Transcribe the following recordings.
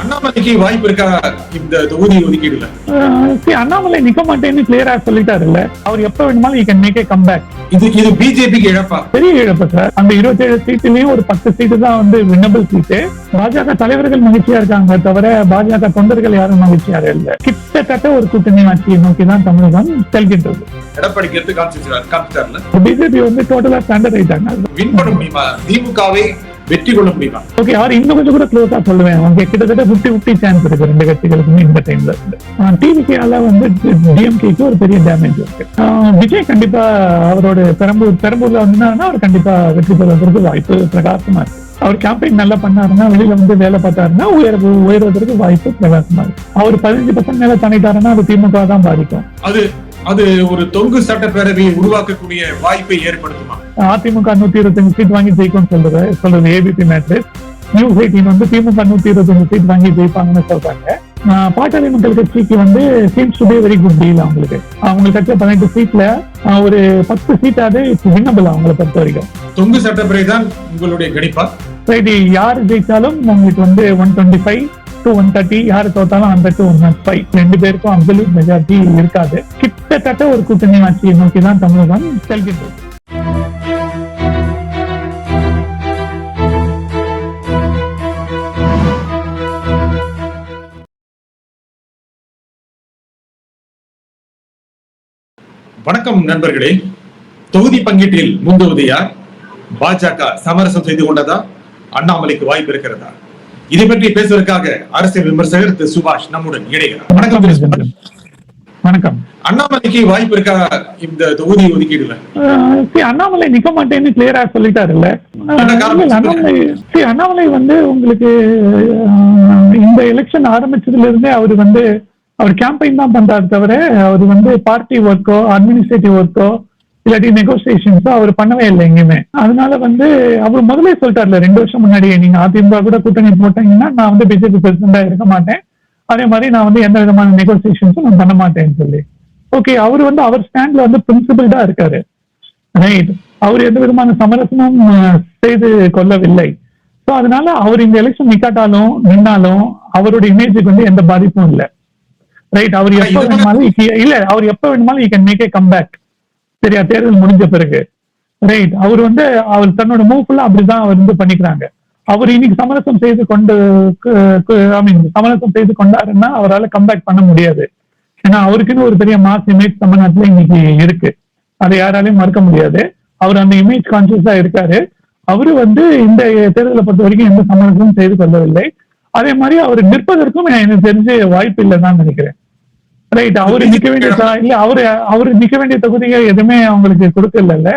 அண்ணாமலைக்கு வாய்ப்பு இருக்கா இந்த தொகுதி ஒதுக்கீடுல? அண்ணாமலை நிக்க மாட்டேன்னு கிளியரா சொல்லிட்டாருல்ல. அவர் எப்ப வேணுமாலும் he can make a comeback. இது பிஜேபிக்கு இழப்பா? பெரிய இழப்பு சார். அந்த 27 சீட்டுலயும் ஒரு 10 சீட்டு தான் வந்து வின்னபிள் சீட்டு. பாஜக தலைவர்கள் மகிழ்ச்சியா இருக்காங்க தவிர பாஜக தொண்டர்கள் யாரும் மகிழ்ச்சியா இல்ல. கிட்டத்தட்ட ஒரு கூட்டணி ஆட்சியை நோக்கி தான் தமிழகம் செல்கின்றது. எடப்பாடி எடுத்து காமிச்சிட்டார்ல. பிஜேபி வந்து டோட்டலா ஸ்டாண்டர்ட் ஆயிட்டாங்க. வின் பண்ண முடியுமா? திமுகவை வெற்றி கொள்ள முடியுமா? ஓகே, அவர் இன்னும் கொஞ்சம் கூட க்ளோஸா சொல்லுவேன். அவங்க கிட்டத்தட்ட 50-50 சான்ஸ் இருக்கு ரெண்டு கட்சிகளுக்குமே இந்த டைம்ல இருந்து. டிவிகேல வந்து டிஎம்கேக்கு ஒரு பெரிய டேமேஜ் இருக்கு. விஜய் கண்டிப்பா அவரோட பெரம்பூர்ல வந்தாருன்னா அவர் கண்டிப்பா வெற்றி பெறுவதற்கு வாய்ப்பு பிரகாசமா இருக்கு. அவர் கேம்பெயின் நல்லா பண்ணாருன்னா, வெளியில வந்து வேலை பார்த்தாருன்னா உயர்வதற்கு வாய்ப்பு பிரகாசமா இருக்கு. அவர் 15% மேல தாண்டிட்டாருன்னா அது திமுக தான் பாதிக்கும். அது ஒரு தொங்கு சட்டப்பேரவையை உருவாக்கக்கூடிய வாய்ப்பை ஏற்படுத்துமா? அதிமுக 125 சீட் வாங்கி ஜெயிக்கும் சொல்றது ஏபிபி மேட்ரிக்ஸ். நியூஸ் 18 வந்து திமுக 125 சீட் வாங்கி ஜெயிப்பாங்கன்னு சொல்றாங்க. பாட்டாளி மக்கள் கட்சிக்கு வந்து seems to be very good deal. அவங்களுக்கு கட்சியில 18 சீட்ல ஒரு 10 சீட்டாவது வின்னபிள் அவங்களை பொறுத்த வரைக்கும். தொங்கு சட்டப்பேரவை தான் உங்களுடைய கணிப்பா? ரைட், யாரு ஜெயிச்சாலும் உங்களுக்கு வந்து 125 to 130, யாரு தோத்தாலும் 100 to 105, ரெண்டு பேருக்கும் அப்சல்யூட் மெஜாரிட்டி இருக்காது. கிட்டத்தட்ட ஒரு கூட்டணி ஆட்சியை நோக்கி தான் தமிழகம் செல்கின்றது. வணக்கம் நண்பர்களே. தொகுதி பங்கீட்டில் முந்துவது யார்? பாஜக சமரசம் செய்து கொண்டதா? அண்ணாமலைக்கு வாய்ப்பு இருக்கிறதா? இதை பற்றி பேசுவதற்காக அரசியல் விமர்சகர் திரு சுபாஷ் நம்முடன் இணைகிறார். வணக்கம். வணக்கம். அண்ணாமலைக்கு வாய்ப்பு இருக்கா இந்த தொகுதி ஒதுக்கீடுல? அண்ணாமலை நிக்க மாட்டேன்னு கிளியரா சொல்லிட்டாருல்ல. அண்ணாமலை வந்து உங்களுக்கு இந்த எலெக்ஷன் ஆரம்பிச்சதுல இருந்தே அவர் கேம்பெயின் தான் பண்றாரு தவிர அவர் வந்து பார்ட்டி ஒர்க்கோ அட்மினிஸ்ட்ரேட்டிவ் ஒர்க்கோ இல்லாட்டி நெகோசியேஷன்ஸோ அவர் பண்ணவே இல்லை எங்கேயுமே. அதனால வந்து அவர் முதலே சொல்லிட்டார்ல 2 வருஷம் முன்னாடியே, நீங்க அதிமுக கூட கூட்டணி போட்டீங்கன்னா நான் வந்து பிஜேபி பிரசிடண்டா இருக்க மாட்டேன், அதே மாதிரி நான் வந்து எந்த விதமான நெகோசியேஷன்ஸும் நான் பண்ண மாட்டேன்னு சொல்லி. ஓகே, அவர் வந்து அவர் ஸ்டாண்ட்ல வந்து பிரின்சிபிள்டா இருக்காரு. ரைட், அவர் எந்த விதமான சமரசமும் செய்து கொள்ளவில்லை. ஸோ அதனால அவர் இந்த எலெக்ஷன் நிக்காட்டாலும் நின்னாலும் அவருடைய இமேஜுக்கு வந்து எந்த பாதிப்பும் இல்லை. ரைட், அவர் எப்ப வேணுமாலும் he can make a comeback. சரியா, தேர்தல் முடிஞ்ச பிறகு. ரைட், அவர் தன்னோட மூவ் ஃபுல்லா அப்படிதான் அவர் வந்து பண்ணிக்கிறாங்க. அவர் இன்னைக்கு சமரசம் செய்து கொண்டாருன்னா அவரால் கம்பேக் பண்ண முடியாது. ஏன்னா அவருக்குன்னு ஒரு பெரிய மாஸ் இமேஜ் தமிழ்நாட்டுல இன்னைக்கு இருக்கு, அதை யாராலையும் மறுக்க முடியாது. அவர் அந்த இமேஜ் கான்சியஸா இருக்காரு. அவரு வந்து இந்த தேர்தலை பொறுத்த வரைக்கும் எந்த சமரசமும் செய்து கொள்ளவில்லை. அதே மாதிரி அவர் நிற்பதற்கும் எனக்கு தெரிஞ்ச வாய்ப்பு இல்லைன்னு நினைக்கிறேன். ரைட், அவரு நிக்க வேண்டிய தொகுதிகள் எதுவுமே அவங்களுக்கு கொடுக்கல.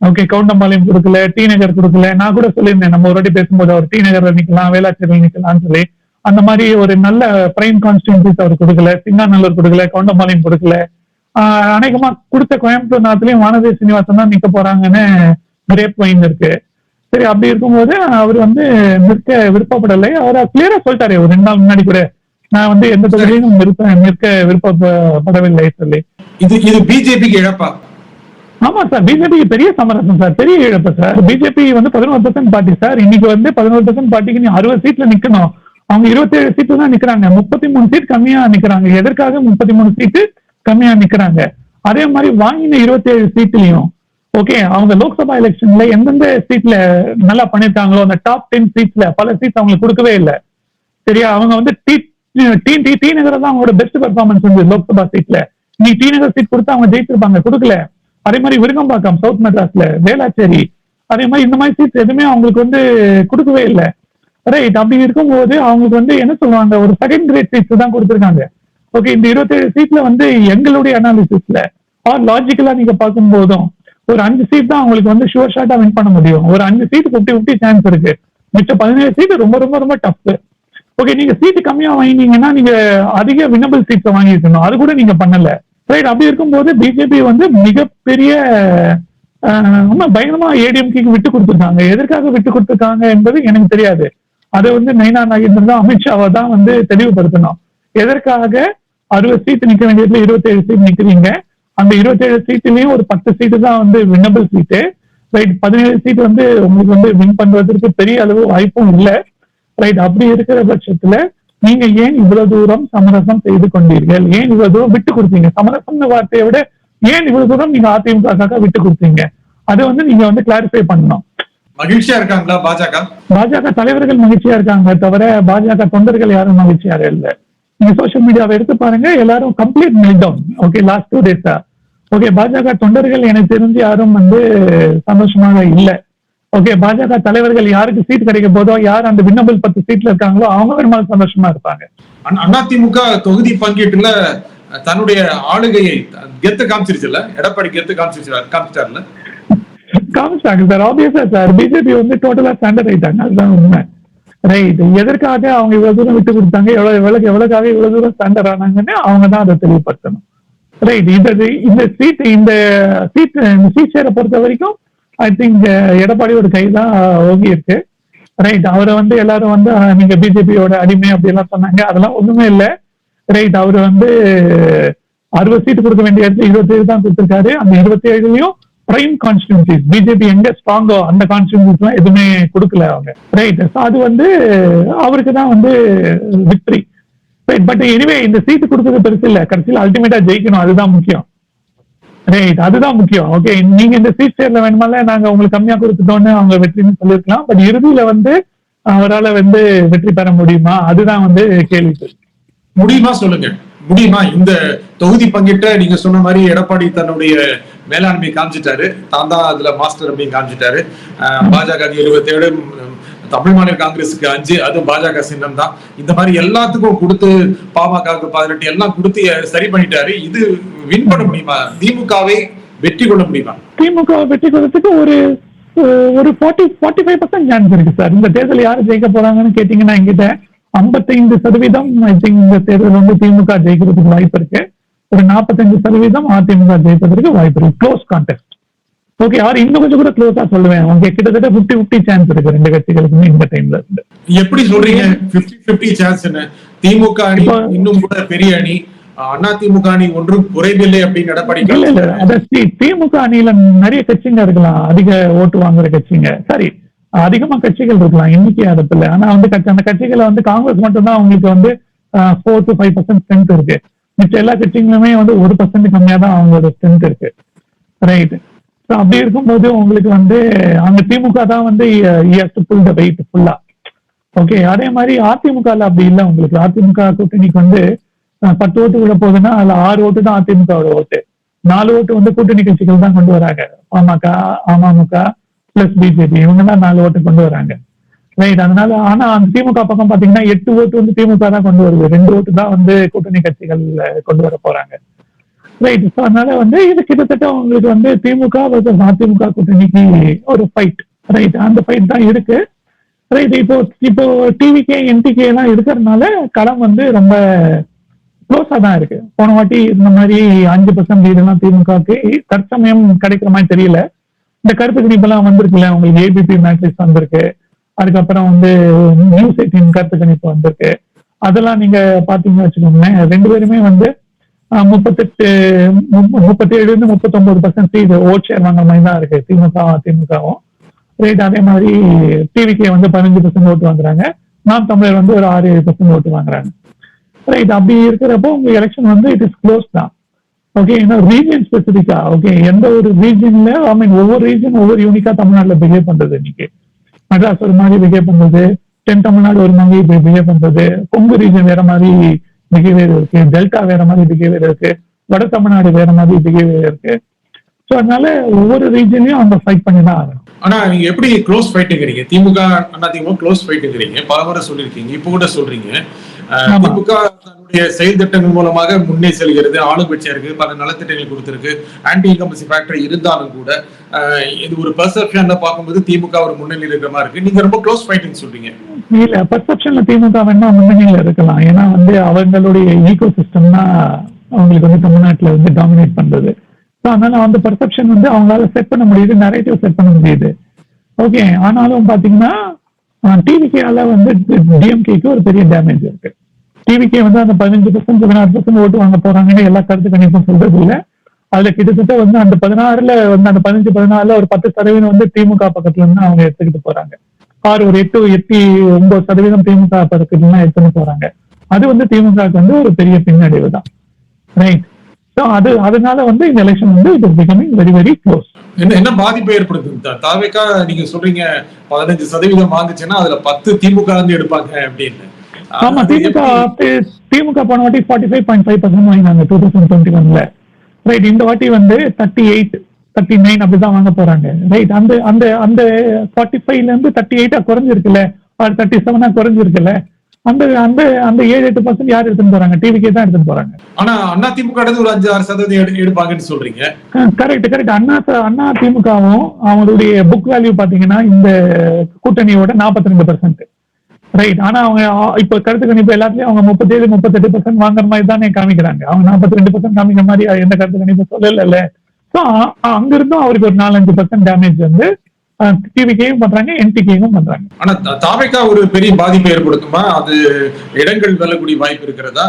ஓகே, கவுண்டம்பாளையம் கொடுக்கல, டி நகர் கொடுக்கல. நான் கூட சொல்லியிருந்தேன் நம்ம ஒரு வாட்டி பேசும்போது, அவர் டி நகர்ல நிக்கலாம், வேளாச்சேரியில் நிக்கலாம்னு சொல்லி. அந்த மாதிரி ஒரு நல்ல பிரைம் கான்ஸ்டிட்யூன்சிஸ் அவர் கொடுக்கல. சிங்காநல்லூர் கொடுக்கல, கவுண்டம்பாளையம் கொடுக்கல. அநேகமா கொடுத்த கோயம்புத்தூர் நாட்டிலையும் வானதி சீனிவாசன் தான் நிக்க போறாங்கன்னு கிரேப் வைன் இருக்கு. சரி, அப்படி இருக்கும்போது அவர் வந்து நிற்க விருப்பப்படலை. அவர் கிளியரா சொல்லிட்டாரு ஒரு 2 நாள் முன்னாடி கூட, நான் வந்து எந்த தொகுதியிலும் நிற்க விருப்பப்படவில்லை சொல்லி. இது பிஜேபிக்கு இழப்பா? ஆமா சார், பிஜேபி பெரிய சமரசம் சார், பெரிய இழப்பு சார். பிஜேபி வந்து 11% பார்ட்டி சார். இன்னைக்கு வந்து 11% பார்ட்டிக்கு நீ 60 சீட்ல நிக்கணும். அவங்க 27 சீட்ல தான் நிக்கிறாங்க. 33 சீட் கம்மியா நிக்கிறாங்க. எதற்காக 33 சீட்டு கம்மியா நிக்கிறாங்க? அதே மாதிரி வாங்கின 27 சீட்லயும் ஓகே, அவங்க லோக்சபா எலெக்ஷன்ல எந்தெந்த சீட்ல நல்லா பண்ணிருக்காங்களோ அந்த டாப் 10 சீட்ல பல சீட் அவங்களுக்கு கொடுக்கவே இல்லை. சரியா, அவங்க வந்து டி நகர் தான் அவங்களோட பெஸ்ட் பெர்ஃபார்மன்ஸ் வந்து லோக்சபா சீட்ல. நீ டி நகர் சீட் கொடுத்தா அவங்க ஜெயிச்சிருப்பாங்க, கொடுக்கல. அதே மாதிரி விருகம்பாக்கம் சவுத் மெட்ராஸ்ல, வேளாச்சேரி, அதே மாதிரி இந்த மாதிரி சீட்ஸ் எதுவுமே அவங்களுக்கு வந்து கொடுக்கவே இல்லை. ரைட், அப்படி இருக்கும்போது அவங்களுக்கு வந்து என்ன சொல்லுவாங்க, ஒரு செகண்ட் கிரேட் சீட்ஸ் தான் கொடுத்துருக்காங்க. ஓகே, இந்த 27 சீட்ல வந்து எங்களுடைய அனாலிசிஸ்ல ஆர் லாஜிக்கலா நீங்க பார்க்கும் போதும் ஒரு 5 சீட் தான் அவங்களுக்கு வந்து ஷுவர் ஷாட்டா வின் பண்ண முடியும். ஒரு 5 சீட் 50-50 சான்ஸ் இருக்கு. மிச்சம் 17 சீட் ரொம்ப ரொம்ப ரொம்ப டஃப். ஓகே, நீங்க சீட்டு கம்மியா வாங்கினீங்கன்னா நீங்க அதிக வின்னபிள் சீட்ஸ் வாங்கிருக்கணும், அது கூட நீங்க பண்ணல. ரைட், அப்படி இருக்கும்போது பிஜேபி வந்து மிகப்பெரிய பயங்கரமா ஏடிஎம்கேக்கு விட்டு கொடுத்துருக்காங்க. எதற்காக விட்டு கொடுத்துருக்காங்க என்பது எனக்கு தெரியாது. அதை வந்து நைனா நாகேந்திரன் தான், அமித்ஷாவை தான் வந்து தெளிவுபடுத்தணும். எதற்காக 60 சீட் நிக்க வேண்டியதுல 27 சீட் நிக்கிறீங்க? அந்த 27 சீட்லயும் ஒரு 10 சீட்டு தான் வந்து வின்னபிள் சீட்டு. ரைட், 17 சீட் வந்து உங்களுக்கு வந்து வின் பண்றதுக்கு பெரிய அளவு வாய்ப்பும் இல்லை. ரைட். அப்படி இருக்கிற பட்சத்துல நீங்க ஏன் இவ்வளவு தூரம் சமரசம் செய்து கொண்டீர்கள்? ஏன் இவ்வளவு தூரம் விட்டு கொடுத்தீங்க? சமரசம் வார்த்தையை விட ஏன் இவ்வளவு தூரம் நீங்க அதிமுக விட்டு கொடுத்தீங்க? அதை வந்து நீங்க வந்து கிளாரிஃபை பண்ணணும். மகிழ்ச்சியா இருக்காங்களா பாஜக தலைவர்கள் மகிழ்ச்சியா இருக்காங்க தவிர பாஜக தொண்டர்கள் யாரும் மகிழ்ச்சியாக இல்லை. நீங்க சோசியல் மீடியாவை எடுத்து பாருங்க, எல்லாரும் complete meltdown. Okay, last 2 days okay. பாஜக தொண்டர்கள் எனக்கு தெரிஞ்சு யாரும் வந்து சந்தோஷமாக இல்லை. ஓகே, பாஜக தலைவர்கள் யாருக்கு சீட் கிடைக்க போதோ, யார் அந்த விண்ணப்பல் 10 சீட்ல இருக்காங்களோ அவங்க பெரும்பாலும் சந்தோஷமா இருப்பாங்க. அதிமுக தொகுதி பங்கீட்டுல தன்னுடைய ஆளுகையை கெத்து காமிச்சிருச்சுல்ல, எடப்பாடி கெத்து காமிச்சிட்டாருல. காமிச்சாங்க சார், ஆப்வியஸா சார். பிஜேபி வந்து டோட்டலா ஸ்டாண்டர்ட் ஆயிட்டாங்க, அதுதான் உண்மை. ரைட். எதற்காக அவங்க இவ்வளவு தூரம் விட்டு கொடுத்தாங்க, எவ்வளவுக்காக இவ்வளவு தூரம் ஸ்டாண்டர்ட் ஆனாங்கன்னு அவங்க தான் அதை தெளிவுபடுத்தணும். ரைட். இந்த சீட் ஷேரை பொறுத்த வரைக்கும் ஐ திங்க் எடப்பாடியோட கை தான் ஓங்கி இருக்கு. ரைட். அவரை வந்து எல்லாரும் வந்து நீங்க பிஜேபியோட அடிமை அப்படி எல்லாம் சொன்னாங்க, அதெல்லாம் ஒண்ணுமே இல்லை. ரைட். அவரு வந்து 60 சீட் கொடுக்க வேண்டிய இடத்துல 27 தான் கொடுத்திருக்காரு. அந்த 27லயும் பிரைம் கான்ஸ்டிடியூன்சிஸ் பிஜேபி எங்க ஸ்ட்ராங்கோ அந்த கான்ஸ்டிடியூன்சிஸ் எல்லாம் எதுவுமே கொடுக்கல அவங்க. ரைட். அது வந்து அவருக்கு தான் வந்து விக்டரி. ரைட். பட் எனிவே இந்த சீட்டு கொடுக்கறது பெருசு இல்ல, கடைசியில் அல்டிமேட்டா ஜெயிக்கணும், அதுதான் முக்கியம். ரைட். அதுதான் முக்கியம். ஓகே, நீங்க இந்த சீட் ஷேர்ல வேணுமால நாங்க உங்களுக்கு கம்மியா கொடுத்துட்டோம்னு அவங்க வெற்றின்னு சொல்லிருக்கலாம். பட் இறுதியில வந்து அவரால் வந்து வெற்றி பெற முடியுமா, அதுதான் வந்து கேள்வி. முடியுமா சொல்லுங்க, முடியுமா? இந்த தொகுதி பங்கிட்ட நீங்க சொன்ன மாதிரி எடப்பாடி தன்னுடைய மேலாண்மை காமிச்சிட்டாரு, தான் தான் அதுல மாஸ்டர் அப்படின்னு காமிச்சிட்டாரு. பாஜக 27, தமிழ் மாநில காங்கிரஸுக்கு 5, அதுவும் பாஜக சின்னம் தான். இந்த மாதிரி எல்லாத்துக்கும் கொடுத்து பாமகவுக்கு 18 எல்லாம் கொடுத்து சரி பண்ணிட்டாரு. இது வின் பண்ண முடியுமா? திமுகவை வெற்றி கொள்ள முடியுமா? திமுக வெற்றி கொள்றதுக்கு ஒரு 45% சான்ஸ் இருக்கு சார். இந்த தேர்தல் யாரு ஜெயிக்க போறாங்கன்னு கேட்டீங்கன்னா என்கிட்ட 55% ஐ திங்க் இந்த தேர்தல் வந்து திமுக ஜெயிக்கிறதுக்கு வாய்ப்பு இருக்கு. ஒரு 45% அதிமுக ஜெயிப்பதற்கு வாய்ப்பு இருக்கு. Close contest. ஓகே, யார் இன்னும் கொஞ்சம் கூட க்ளோஸா சொல்லுவேன். ஓகே, கிட்டத்தட்ட 50-50 சான்ஸ் இருக்கு ரெண்டு கட்சிகளுக்குமே இந்த டைம்ல இருந்து. எப்படி சொல்றீங்க 50-50 சான்ஸ்? திமுக அணி இன்னும் கூட பெரிய அணி, அதிமுக அணி ஒன்றும் குறைவில்லை அப்படின்னு எடப்பாடி. இல்ல, அதான் திமுக அணியில நிறைய கட்சிங்க இருக்கலாம், அதிக ஓட்டு வாங்குற கட்சிங்க. சரி, அதிகமா கட்சிகள் இருக்கலாம், எண்ணிக்கை இடத்துல. ஆனா வந்து அந்த கட்சிகளை வந்து காங்கிரஸ் மட்டும்தான் அவங்களுக்கு வந்து 4 to 5% ஸ்ட்ரென்த் இருக்கு. மிச்ச எல்லா கட்சிகளுமே வந்து 1% கம்மியா தான் அவங்களோட ஸ்ட்ரென்த் இருக்கு. ரைட். அப்படி இருக்கும்போது உங்களுக்கு வந்து அங்க திமுக தான் வந்து புல் த வெயிட் ஃபுல்லா. ஓகே, அதே மாதிரி அதிமுக அப்படி இல்லை. உங்களுக்கு அதிமுக கூட்டணிக்கு வந்து 10 ஓட்டு விட போகுதுன்னா அதுல 6 ஓட்டு தான் அதிமுகவோட ஓட்டு, 4 ஓட்டு வந்து கூட்டணி கட்சிகள் தான் கொண்டு வராங்க. பாமக, அமமுக பிளஸ் பிஜேபி, இவங்க தான் 4 ஓட்டு கொண்டு வராங்க. ரைட். அதனால ஆனா அந்த திமுக பக்கம் பாத்தீங்கன்னா 8 ஓட்டு வந்து திமுக தான் கொண்டு வருது, 2 ஓட்டு தான் வந்து கூட்டணி கட்சிகள் கொண்டு வர போறாங்க. ரைட். அதனால வந்து இது கிட்டத்தட்ட உங்களுக்கு வந்து திமுக versus அதிமுக கூட்டணிக்கு ஒரு ஃபைட். ரைட். அந்த ஃபைட் தான் இருக்கு. ரைட். இப்போ டிவிகே என்டிகே எல்லாம் இருக்கிறதுனால களம் வந்து ரொம்ப க்ளோஸா தான் இருக்கு. போன வாட்டி இந்த மாதிரி 5% லீடெல்லாம் திமுகவுக்கு தற்சமயம் கிடைக்கிற மாதிரி தெரியல. இந்த கருத்து கணிப்பெல்லாம் வந்திருக்குல்ல உங்களுக்கு, ஏபிபி மேட்ரிக்ஸ் வந்திருக்கு, அதுக்கப்புறம் வந்து நியூஸ் 18 கருத்து கணிப்பு வந்திருக்கு. அதெல்லாம் நீங்க பாத்தீங்கன்னு வச்சுக்கோங்களேன், 2 பேருமே வந்து 37-39% ஓட் ஷேர் வாங்குற மாதிரி தான் இருக்கு திமுகவும். ரைட். அதே மாதிரி டிவிகே வந்து 15% ஓட்டு வாங்குறாங்க, நாம் தமிழர் வந்து ஒரு 6-7% ஓட்டு வாங்குறாங்க. ரைட். அப்படி இருக்கிறப்போ உங்க எலெக்ஷன் வந்து இட் இஸ் க்ளோஸ் தான். ஓகே, ஏன்னா ரீஜன் ஸ்பெசிபிக்கா, ஓகே, எந்த ஒரு ரீஜன்ல ஒவ்வொரு ரீஜன் ஒவ்வொரு யூனிக்கா தமிழ்நாட்டுல பிஹேவ் பண்றது. இன்னைக்கு மெட்ராஸ் ஒரு மாதிரி பிஹேவ் பண்றது, தென் தமிழ்நாடு ஒரு மாதிரி பிஹேவ் பண்றது, கொங்கு ரீஜன் வேற மாதிரி பிஹேவியர் இருக்கு, டெல்டா வேற மாதிரி பிஹேவியர் இருக்கு, வட தமிழ்நாடு வேற மாதிரி பிஹேவியர் இருக்கு. ஸோ அதனால ஒவ்வொரு ரீஜன்லயும் அந்த ஃபைட் பண்ணி தான் ஆகணும். ஆனா நீங்க எப்படி க்ளோஸ் ஃபைட்டுங்கிறீங்க? திமுக அதிமுக க்ளோஸ் ஃபைட்டுங்கிறீங்க, பல முறை சொல்லியிருக்கீங்க, இப்போ கூட சொல்றீங்க. திமுக தன்னுடைய செயல் திட்டங்கள் மூலமாக முன்னே செல்கிறது, ஆளுங்கட்சியா இருக்கு, பல நலத்திட்டங்கள் கொடுத்திருக்கு, ஆன்டி இன்கம்பன்சி ஃபேக்டர் இருந்தாலும் கூட இது ஒரு பெர்செப்ஷன்ல பார்க்கும்போது திமுக ஒரு முன்னணியில் இருக்கிற மாதிரி இருக்கு. நீங்க ரொம்ப க்ளோஸ் ஃபைட்டிங் சொல்றீங்க. இல்ல, பெர்செப்ஷன்ல திமுக வேணா முன்னணியில இருக்கலாம். ஏன்னா வந்து அவங்களுடைய ஈகோ சிஸ்டம் தான் அவங்களுக்கு வந்து தமிழ்நாட்டுல வந்து டாமினேட் பண்றது. அதனால அந்த பெர்செப்ஷன் வந்து அவங்களால செட் பண்ண முடியுது, நரேட்டிவ் செட் பண்ண முடியுது. ஓகே, ஆனாலும் பாத்தீங்கன்னா டிவிகேல வந்து டிஎம்கேக்கு ஒரு பெரிய டேமேஜ் இருக்கு. டிவிகே வந்து அந்த 15% 16% ஓட்டு வாங்க போறாங்கன்னு எல்லா கருத்து கணிப்பும் சொல்றது இல்ல. அதுல கிட்டத்தட்ட வந்து அந்த 16ல வந்து அந்த 15-14ல ஒரு 10% வந்து திமுக பக்கத்துல இருந்து அவங்க எடுத்துக்கிட்டு போறாங்க. ஆறு ஒரு 8-9% திமுக பதக்கத்துலாம் எடுத்துன்னு போறாங்க. அது வந்து திமுகவுக்கு வந்து ஒரு பெரிய பின்னடைவு தான். ரைட். ஸோ அதனால வந்து இந்த எலெக்ஷன் வந்து it is becoming very very close. என்ன பாதிப்பை ஏற்படுத்துது? தாவேக்கா நீங்க சொல்றீங்க 15% வாங்குச்சுன்னா அதுல 10 திமுக வந்து எடுப்பாங்க அப்படின்னு. ஆமா, திமுக போன வாட்டி 45.5% வாங்கினாங்க 2021. ரைட். இந்த வாட்டி வந்து 38-39 அப்படிதான் வாங்க போறாங்க. ரைட். அந்த அந்த அந்த 45ல இருந்து 38 குறைஞ்சிருக்குல்ல, 37 குறைஞ்சிருக்குல்ல. அந்த அந்த அந்த 7-8% யார் எடுத்துன்னு போறாங்க? டிவிக்கே தான் எடுத்துன்னு போறாங்க. ஆனா அண்ணா திமுக ஒரு 5-6% எடுப்பாங்கன்னு சொல்றீங்க. கரெக்ட். அண்ணா திமுகவும் அவங்களுடைய புக் வேல்யூ பாத்தீங்கன்னா இந்த கூட்டணியோட 42%. ரைட். ஆனா அவங்க இப்ப கருத்து கணிப்பு எல்லாத்துலயும் அவங்க 37-38% வாங்குற மாதிரி தானே காமிக்கிறாங்க. அவங்க 42% காமிக்கிற மாதிரி எந்த கருத்து கணிப்பு சொல்லல. சோ அங்க இருந்தும் அவருக்கு ஒரு 4-5% டேமேஜ் வந்து டிவிக்கையும் பண்றாங்க, என்டிக்கையும் பண்றாங்க. ஆனா தாவேக்கா ஒரு பெரிய பாதிப்பை ஏற்படுத்துமா? அது இடங்கள் வெல்லக்கூடிய வாய்ப்பு இருக்கிறதா?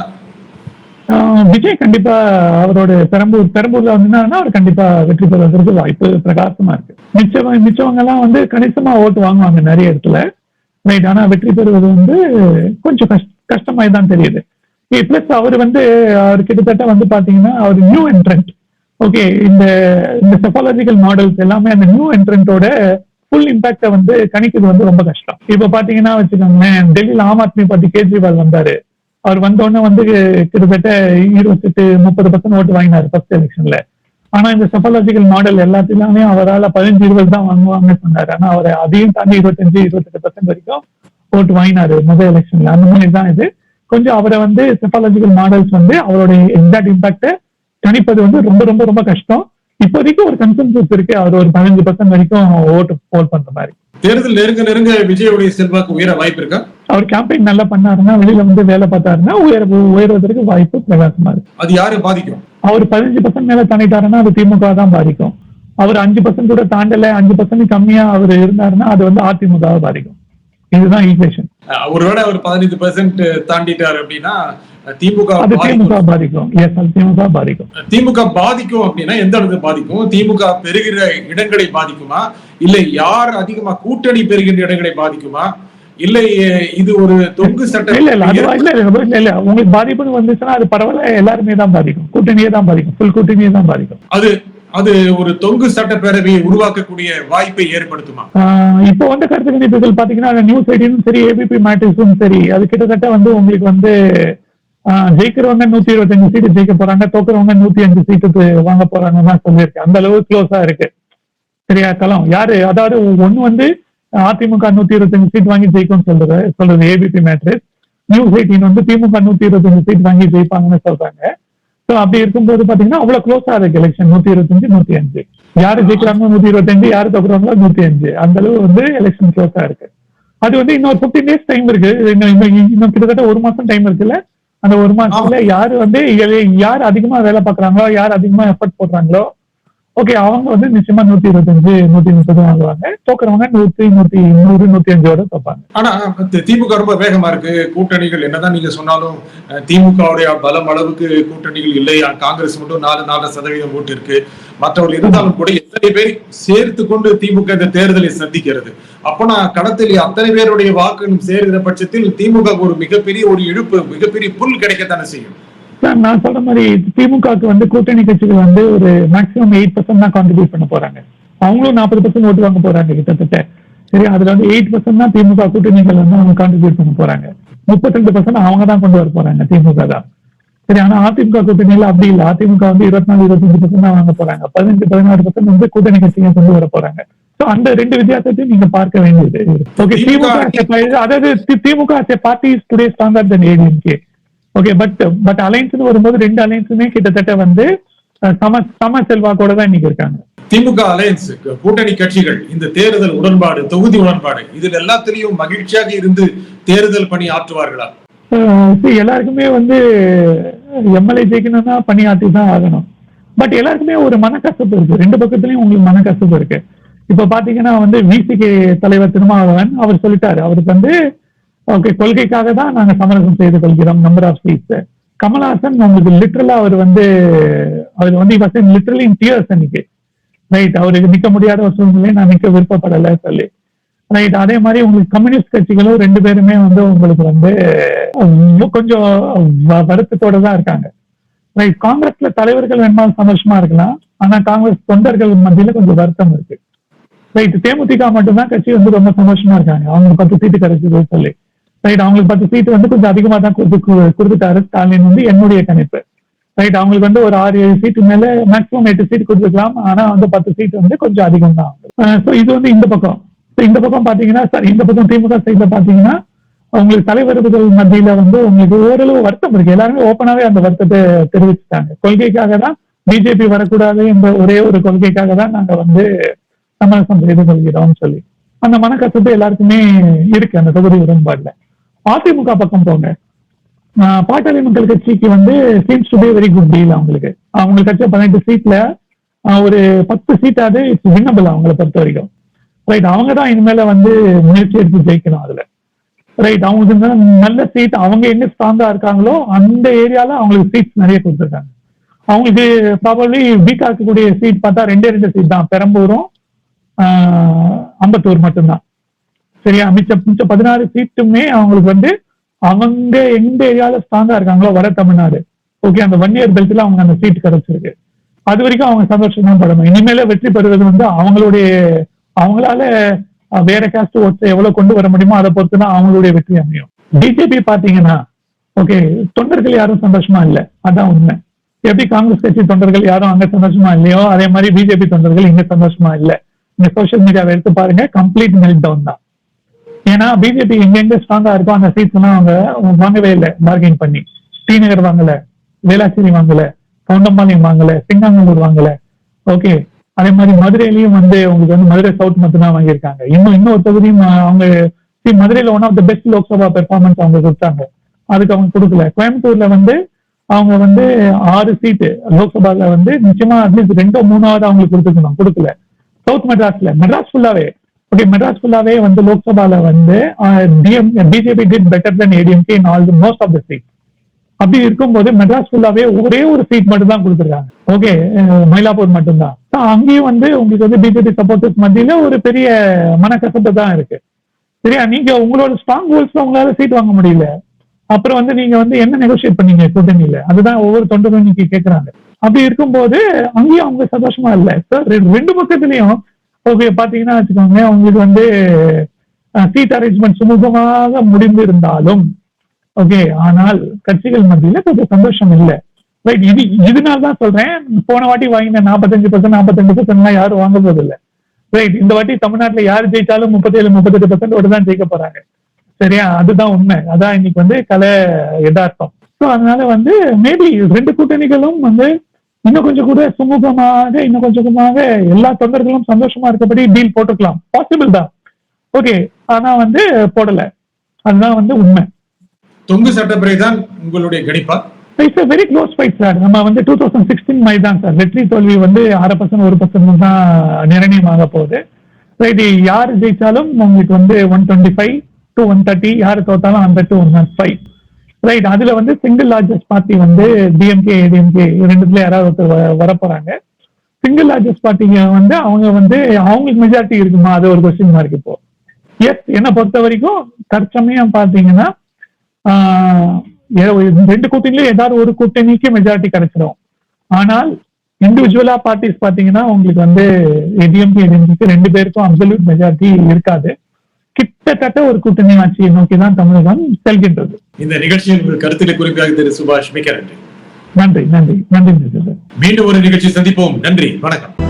விஜய் கண்டிப்பா அவரோட பெரம்பூர்ல வந்தாருன்னா அவர் கண்டிப்பா வெற்றி பெறுவதற்கு வாய்ப்பு பிரகாசமா இருக்கு. மிச்சவங்க எல்லாம் வந்து கணிசமா ஓட்டு வாங்குவாங்க நிறைய இடத்துல. ரைட். ஆனா வெற்றி பெறுவது வந்து கொஞ்சம் கஷ்டமாய் தான் தெரியுது. பிளஸ் அவர் வந்து அவர் கிட்டத்தட்ட வந்து பாத்தீங்கன்னா அவர் நியூ என்ட்ரன்ட். ஓகே. இந்த செஃபாலஜிக்கல் மாடல்ஸ் எல்லாமே அந்த நியூ என்ட்ரன்ட்டோட ஃபுல் இம்பாக்ட வந்து கணிக்கிறது வந்து ரொம்ப கஷ்டம். இப்ப பாத்தீங்கன்னா வச்சுக்கோங்களேன், டெல்லியில ஆம் ஆத்மி பார்ட்டி கேஜ்ரிவால் வந்தாரு. அவர் வந்தோடனே வந்து கிட்டத்தட்ட 28-30% ஓட்டு வாங்கினாரு ஃபர்ஸ்ட் எலெக்ஷன்ல. ஆனா இந்த செஃபாலஜிக்கல் மாடல் எல்லாத்திலுமே அவரால் 15-20 தான் வாங்குவாங்கன்னு சொன்னாரு. ஆனா அவர் அதையும் தாண்டி 25-28% வரைக்கும் ஓட்டு வாங்கினாரு முதல் எலெக்ஷன்ல. அந்த மாதிரி தான் இது. கொஞ்சம் அவரை வந்து செஃபாலஜிக்கல் மாடல்ஸ் வந்து அவருடைய எக்ஸாக்ட் இம்பாக்ட கணிப்பது வந்து ரொம்ப ரொம்ப ரொம்ப கஷ்டம். இப்போதைக்கு ஒரு கன்சென்சஸ் இருக்கு, அவர் ஒரு 15% வரைக்கும் ஓட்டு போல் பண்ற மாதிரி. தேர்தல் நெருங்க விஜயோடைய செல்வாக்கு உயர வாய்ப்பு இருக்கா? அவர் கேம்பெயின் நல்லா பண்ணாருன்னா, வெளியில வந்து வேலை பார்த்தாருன்னா உயர்வதற்கு வாய்ப்பு பிரகாசமா இருக்கு. அது யாரு பாதிக்கும்? அவர் 15% மேல தாண்டிட்டாருன்னா அது திமுக தான் பாதிக்கும். அவர் 5% கூட தாண்டல, 5% கம்மியா அவர் இருந்தாருன்னா அது வந்து அதிமுகவை பாதிக்கும். இதுதான் ஈக்குவேஷன். ஒருவேளை அவர் 15% தாண்டிட்டாரு அப்படின்னா திமுக பாதிக்கும். திமுக பாதிக்கும். திமுக பாதிக்கும் அப்படின்னா எந்த அளவுக்கு பாதிக்கும்? திமுக பெறுகிற இடங்களை பாதிக்குமா, இல்லை யார் அதிகமா கூட்டணி பெறுகின்ற இடங்களை பாதிக்குமா, இல்லை இது ஒரு தொங்கு சட்டம்? இல்ல உங்களுக்கு பாதிப்புன்னு வந்துச்சுன்னா அது பரவாயில்ல, எல்லாருமே தான் பாதிக்கும். கூட்டணியே தான் பாதிக்கும். ஃபுல் கூட்டணியே தான் பாதிக்கும். அது ஒரு தொங்கு சட்டப்பேரவையை உருவாக்கக்கூடிய வாய்ப்பை ஏற்படுத்துமா? இப்போ வந்து கருத்து கணிப்புகள் பாத்தீங்கன்னா நியூஸ் 18 சரி, ஏபிபி மேட்ரிக்ஸும் சரி, அது கிட்டத்தட்ட வந்து உங்களுக்கு வந்து ஜெயிக்கிறவங்க 125 சீட்டு ஜெயிக்க போறாங்க, தோக்குறவங்க 105 சீட்டுக்கு வாங்க போறாங்கன்னு தான் சொல்லியிருக்கு. அந்த அளவு க்ளோஸா இருக்கு. சரியா? களம் யாரு, அதாவது ஒண்ணு வந்து அதிமுக 125 சீட் வாங்கி ஜெயிக்கும் சொல்றது ஏபிபி மேட்ரிக்ஸ். நியூஸ் 18 வந்து திமுக 125 சீட் வாங்கி ஜெயிப்பாங்கன்னு சொல்றாங்க. ஸோ அப்படி இருக்கும்போது பாத்தீங்கன்னா அவ்வளவு க்ளோஸா இருக்கு எலெக்ஷன். 125-105 யாரு ஜெயிக்கிறாங்க 125, யாரு தோக்குறாங்களோ 105. அந்த அளவு வந்து எலெக்ஷன் க்ளோஸா இருக்கு. அது வந்து இன்னொரு 15 days டைம் இருக்கு. இன்னும் கிட்டத்தட்ட 1 மாசம் டைம் இருக்குல்ல. அந்த 1 மாசத்துல யாரு வந்து யார் அதிகமா வேலை பாக்குறாங்களோ, யார் அதிகமா எஃபர்ட் போடுறாங்களோ, ஓகே, அவங்க வந்து நிச்சயமா 125-130 வாங்குவாங்க. தோக்குறவங்க 100-105 தோப்பாங்க. ஆனா திமுக ரொம்ப வேகமா இருக்கு. கூட்டணிகள் என்னதான் நீங்க சொன்னாலும் திமுகவுடைய பலம் அளவுக்கு கூட்டணிகள் இல்லை. காங்கிரஸ் மட்டும் 4-4% ஓட்டு இருக்கு. மற்றவர்கள் இருந்தாலும் கூட எத்தனை பேர் சேர்த்து கொண்டு திமுக இந்த தேர்தலை சந்திக்கிறது. அப்பனா களத்தில் அத்தனை பேருடைய வாக்கு சேருகிற பட்சத்தில் திமுக ஒரு மிகப்பெரிய ஒரு இழுப்பு, மிகப்பெரிய புல் கிடைக்கத்தானே செய்யும். நான் சொல்ற மாதிரி திமுகவுக்கு வந்து கூட்டணி கட்சிகள் வந்து ஒரு மேக்சிமம் 8% தான் கான்ட்ரிபியூட் பண்ண போறாங்க. அவங்களும் 40% ஓட்டு வாங்க போறாங்க கிட்டத்தட்ட. சரி, அதுல வந்து 8% தான் திமுக கூட்டணிகள் வந்து அவங்க கான்ட்ரிபியூட் பண்ண போறாங்க. 32% அவங்க தான் கொண்டு வர போறாங்க, திமுக தான். சரி, ஆனா அதிமுக கூட்டணியில அப்படி இல்லை. அதிமுக வந்து 24-25% தான் வாங்க போறாங்க. 15-16% வந்து கூட்டணி கட்சிகள் கொண்டு வர போறாங்க. அந்த 2 வித்தியாசத்தையும் நீங்க பார்க்க வேண்டியது. ஓகே, அதாவது DMK party is today stronger than ADMK. Okay, but alliance வரும்போது 2 அலைன்ஸுமே கிட்டத்தட்ட வந்து சம செல்வாக்கோட தான் இன்னைக்கு இருக்காங்க. திமுக அலையன்ஸ் கூட்டணி கட்சிகள் இந்த தேர்தல் உடன்பாடு, தொகுதி உடன்பாடு, இதில் எல்லாத்திலையும் மகிழ்ச்சியாக இருந்து தேர்தல் பணி ஆற்றுவார்களா? எல்லாருக்குமே வந்து எம்எல்ஏ ஜெயிக்கணும்னா பணி ஆற்றி தான் ஆகணும். பட் எல்லாருக்குமே ஒரு மனக்கசப்பு இருக்கு. 2 பக்கத்துலயும் உங்களுக்கு மனக்கசப்பு இருக்கு. இப்ப பாத்தீங்கன்னா வந்து விசிகே தலைவர் திருமாவளவன் அவர் சொல்லிட்டாரு, அவருக்கு வந்து ஓகே கொள்கைக்காக தான் நாங்க சமரசம் செய்து கொள்கிறோம் நம்பர் ஆஃப் சீட்ஸ். கமல்ஹாசன் உங்களுக்கு லிட்டரலா அவர் வந்து லிட்டரலி இன் டியர்ஸ் அன்னைக்கு. ரைட், அவருக்கு நிக்க முடியாத ஒரு சூழ்நிலை, நான் நிக்க விருப்பப்படலை சொல்லி. ரைட். அதே மாதிரி உங்களுக்கு கம்யூனிஸ்ட் கட்சிகளும் 2 பேருமே வந்து உங்களுக்கு வந்து கொஞ்சம் வருத்தத்தோட தான் இருக்காங்க. ரைட். காங்கிரஸ்ல தலைவர்கள் வேணுமாலும் சந்தோஷமா இருக்கலாம், ஆனா காங்கிரஸ் தொண்டர்கள் மத்தியில கொஞ்சம் வருத்தம் இருக்கு. ரைட். தேமுதிக மட்டும்தான் கட்சி வந்து ரொம்ப சந்தோஷமா இருக்காங்க, அவங்களுக்கு 10 சீட்டு கிடைச்சது சொல்லி. ரைட். அவங்களுக்கு 10 சீட்டு வந்து கொஞ்சம் அதிகமா தான் கொடுத்துட்டாரு ஸ்டாலின் வந்து, என்னுடைய கணிப்பு. ரைட். அவங்களுக்கு வந்து ஒரு 6-7 சீட்டு மேல மேக்ஸிமம் 8 சீட் கொடுத்துக்கலாம், ஆனா வந்து 10 சீட் வந்து கொஞ்சம் அதிகம் தான். இது வந்து இந்த பக்கம். இந்த பக்கம் பாத்தீங்கன்னா இந்த பக்கம் திமுக சைட்ல பாத்தீங்கன்னா உங்களுக்கு தலைவர்கள் மத்தியில வந்து உங்களுக்கு ஓரளவு வருத்தம் இருக்கு. எல்லாருமே ஓப்பனாவே அந்த வருத்தத்தை தெரிவிச்சுட்டாங்க. கொள்கைக்காக தான் பிஜேபி வரக்கூடாது என்ற ஒரே ஒரு கொள்கைக்காக தான் நாங்க வந்து சமரசம் செய்து கொள்கிறோம் சொல்லி அந்த மனக்கசப்பு எல்லாருக்குமே இருக்கு அந்த தொகுதி உடன்பாடுல. அதிமுக பக்கம் போங்க, பாட்டாளி மக்கள் கட்சிக்கு வந்து seems to be very good deal. அவங்களுக்கு கட்சி 18 சீட்ல ஒரு 10 சீட்டாவது இட்ஸ் வின்னபிள் அவங்களை பொறுத்த வரைக்கும். ரைட். அவங்க தான் இனிமேல வந்து முயற்சி எடுத்து ஜெயிக்கணும் அதுல. ரைட். அவங்களுக்கு நல்ல சீட், அவங்க எங்க ஸ்ட்ராங்கா இருக்காங்களோ அந்த ஏரியால அவங்களுக்கு சீட்ஸ் நிறைய கொடுத்துருக்காங்க. அவங்களுக்கு ப்ராபப்ளி வீக்கா இருக்கக்கூடிய சீட் பார்த்தா 2 சீட் தான், பெரம்பூரும் அம்பத்தூர் மட்டும்தான். சரியா? மிச்ச 16 சீட்டுமே அவங்களுக்கு வந்து அவங்க எந்த ஏரியால ஸ்ட்ராங்கா இருக்காங்களோ வட தமிழ்நாடு, ஓகே, அந்த 1 இயர் பெல்ட்ல அவங்க அந்த சீட் கிடைச்சிருக்கு. அது வரைக்கும் அவங்க சந்தோஷம் தான் படணும். இனிமேல வெற்றி பெறுவது வந்து அவங்களால வேற காஸ்ட் ஓட்ஸ் எவ்வளவு கொண்டு வர முடியுமோ அதை பொறுத்துதான் அவங்களுடைய வெற்றி அமையும். பிஜேபி பாத்தீங்கன்னா ஓகே, தொண்டர்கள் யாரும் சந்தோஷமா இல்லை, அதான் உண்மை. எப்படி காங்கிரஸ் கட்சி தொண்டர்கள் யாரும் அங்க சந்தோஷமா இல்லையோ அதே மாதிரி பிஜேபி தொண்டர்கள் இங்க சந்தோஷமா இல்லை. இந்த சோசியல் மீடியாவை எடுத்து பாருங்க, கம்ப்ளீட் மெல்ட் டவுன் தான். ஏன்னா பிஜேபி எங்கெங்க ஸ்ட்ராங்கா இருக்கோ அந்த சீட்ஸ் எல்லாம் அவங்க வாங்கவே இல்லை, பார்கெயின் பண்ணி. டி நகர் வாங்கல, வேளாச்சேரி வாங்கல, கவுண்டம்பாளையம் வாங்கல, சிங்காங்கல்லூர் வாங்கல, ஓகே. அதே மாதிரி மதுரையிலயும் வந்து உங்களுக்கு வந்து மதுரை சவுத் மட்டும் தான் வாங்கியிருக்காங்க. இன்னொரு தொகுதியும் அவங்க மதுரையில one of the best Lok Sabha performance அவங்க கொடுத்தாங்க, அதுக்கு அவங்க கொடுக்கல. கோயம்புத்தூர்ல வந்து அவங்க வந்து 6 சீட்டு லோக்சபால வந்து நிச்சயமா அட்லீஸ்ட் 2-3 அவங்களுக்கு கொடுத்துக்கணும், கொடுக்கல. சவுத் மெட்ராஸ் ஃபுல்லாவே ஓகே, மெட்ராஸ் ஃபுல்லாவே வந்து லோக்சபால வந்து BJP did better than ADMK in all most of the seat. அப்படி இருக்கும்போது மெட்ராஸ் ஃபுல்லாவே ஒரே ஒரு சீட் மட்டும் தான் கொடுத்துருக்காங்க, ஓகே, மயிலாப்பூர் மட்டும்தான். அங்கேயும் வந்து உங்களுக்கு வந்து பிஜேபி சப்போர்ட்டர்ஸ் மத்தியில ஒரு பெரிய மனக்கசப்பு தான் இருக்கு. சரியா? நீங்க உங்களோட ஸ்ட்ராங் ஹோல்ஸ்ல உங்களால சீட் வாங்க முடியல, அப்புறம் வந்து நீங்க வந்து என்ன நெகோசியேட் பண்ணீங்க கூட்டணியில, அதுதான் ஒவ்வொரு தொண்டரும் இன்னைக்கு கேட்கறாங்க. அப்படி இருக்கும்போது அங்கேயும் அவங்க சந்தோஷமா இல்லை. 2 பக்கத்துலயும் ஓகே பாத்தீங்கன்னா வச்சுக்கோங்க, உங்களுக்கு வந்து சீட் அரேஞ்ச்மெண்ட் சுமூகமாக முடிந்து இருந்தாலும் ஓகே, ஆனால் கட்சிகள் மத்தியில கொஞ்சம் சந்தோஷம் இல்லை. ரைட். இதனால்தான் சொல்றேன், போன வாட்டி வாங்கின 45% 52% யாரும் வாங்க போது இல்லை. ரைட். இந்த வாட்டி தமிழ்நாட்டுல யார் ஜெயிச்சாலும் 37-38% தான் ஜெயிக்க போறாங்க. சரியா? அதுதான் உண்மை, அதான் இன்னைக்கு வந்து கலை யதார்த்தம். ஸோ அதனால வந்து மேபி 2 கூட்டணிகளும் வந்து இன்னும் கொஞ்சம் கூட சுமூகமாக, இன்னும் கொஞ்சமாக எல்லா தொண்டர்களும் சந்தோஷமா இருக்கப்படி டீல் போட்டுக்கலாம், பாசிபிள் தான், ஓகே. ஆனா வந்து போடல, அதுதான் வந்து உண்மை. தொங்கு சட்டப்பேரவை தான் உங்களுடைய கணிப்பா? It's a very close fight sir. நம்ம வந்து 2016 மாதிரி தான் சார், வெற்றி தோல்வி வந்து 1% 1% தான் நிர்ணயமாக போகுது. ரைட். யாரு ஜெயிச்சாலும் உங்களுக்கு வந்து 125 to 130, யாரு தோத்தாலும் 100 to 105. ரைட். அதுல வந்து சிங்கிள் லார்ஜஸ்ட் பார்ட்டி வந்து டிஎம்கே ஏடிஎம்கே 2த்துல யாராவது ஒருத்தர் வரப்போறாங்க. சிங்கிள் லார்ஜஸ்ட் பார்ட்டிங்க வந்து அவங்க வந்து அவங்களுக்கு மெஜாரிட்டி இருக்குமா, அது ஒரு கொஸ்டின் மார்க் இப்போ. எஸ், என்னை பொறுத்த வரைக்கும் தற்சமயம் பாத்தீங்கன்னா 2 கூட்டணியிலும் ஏதாவது ஒரு கூட்டணிக்கு மெஜாரிட்டி கிடைச்சிடும். ஆனால் இண்டிவிஜுவலா பார்ட்டிஸ் பாத்தீங்கன்னா உங்களுக்கு வந்து ஏடிஎம்கே 2 பேருக்கும் அப்சல்யூட் மெஜாரிட்டி இருக்காது. கிட்டத்தட்ட ஒரு கூட்டணி ஆட்சியை நோக்கி தான் தமிழகம் செல்கின்றது. இந்த நிகழ்ச்சியில் உங்கள் கருத்துக்களை குறிப்பாக திரு சுபாஷ், மிக்க நன்றி. நன்றி. மீண்டும் ஒரு நிகழ்ச்சி சந்திப்போம். நன்றி, வணக்கம்.